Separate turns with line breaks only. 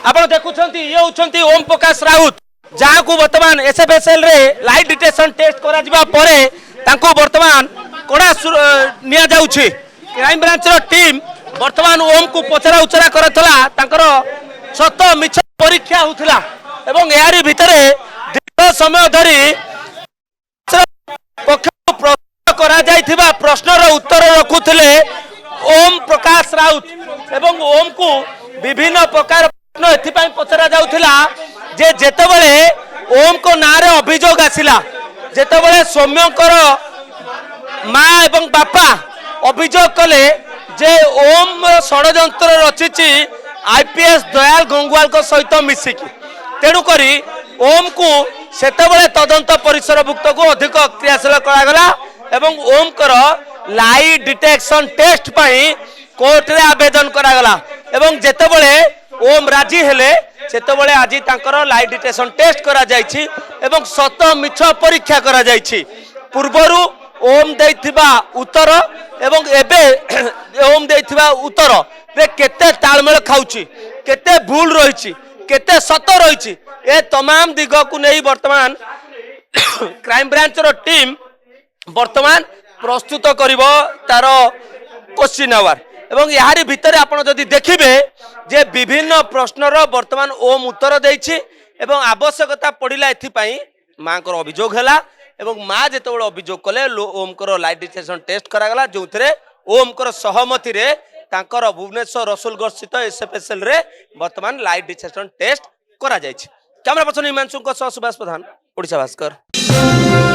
ଆପଣ ଦେଖୁଛନ୍ତି ଇଏ ହଉଛନ୍ତି ଓମ୍ ପ୍ରକାଶ ରାଉତ ଯାହାକୁ ବର୍ତ୍ତମାନ ଏସଏଫଏସଏଲ ରେ ଲାଇଟ୍ ଡିଟେକ୍ସନ ଟେଷ୍ଟ କରାଯିବା ପରେ ତାଙ୍କୁ ବର୍ତ୍ତମାନ କଡ଼ା ନିଆ ଯାଉଛି। କ୍ରାଇମ ବ୍ରାଞ୍ଚର ଟିମ୍ ବର୍ତ୍ତମାନ ଓମ୍ କୁ ପଚରା ଉଚରା କରୁଥିଲା ତାଙ୍କର ସତ ମିଛ ପରୀକ୍ଷା ହେଉଥିଲା ଏବଂ ଏହାରି ଭିତରେ ଦୀର୍ଘ ସମୟ ଧରି ପକ୍ଷରୁ ପ୍ରଶ୍ନ କରାଯାଇଥିବା ପ୍ରଶ୍ନର ଉତ୍ତର ରଖୁଥିଲେ ଓମ୍ ପ୍ରକାଶ ରାଉତ ଏବଂ ଓମ୍ କୁ ବିଭିନ୍ନ ପ୍ରକାର ପ୍ରଶ୍ନ ଏଥିପାଇଁ ପଚରା ଯାଉଥିଲା ଯେ ଯେତେବେଳେ ଓମ୍ को नारे अभियोग आसिला जेतेबेले सौम्यकर माँ एवं बापा अभियोग कले जे ओम षड्यंत्र रचिची आईपीएस दयाल गंगवाल को सहित मिसिकी तेणुक ओम को सेतेबेले तदंत परिसरभुक्त को अधिक क्रियाशील करागला एवं ओम कर लाई डिटेक्शन टेस्ट पाई कोर्ट रे आवेदन करागला एवं जेतेबेले ओम राजी हेले सेतेबेले आज तांकर लाई डिटेक्शन टेस्ट करा जायछि एवं सत मिछ परीक्षा करा जायछि। पूर्वरु ओम देथिबा उत्तर एवं एबे ओम देथिबा उत्तर रे केते तालमेल खाउछि केते भूल रहिछि केते सत रहिछि ए तमाम दिग को नै वर्तमान क्राइम ब्रांच रो टीम वर्तमान प्रस्तुत करिवो तार क्वेश्चन आवर एवं यारी भितर आपण जदि देखिबे जे विभिन्न प्रश्नर वर्तमान ओम उत्तर देछि एवं आवश्यकता पड़िला एथिपाई माँ को अभियोग हैला एवं माँ जेतेबेले अभियोग कले ओम को लाइट डिटेक्शन टेस्ट करागला जोथरे ओम को सहमति रे तांकर भुवनेश्वर रसूलगढ़ स्थित एसएफएसएल रे वर्तमान लाइट डिटेक्शन टेस्ट करा जायछि। कैमरा पर्सन हिमांशु को सुभाष प्रधान ओडिशा भास्कर।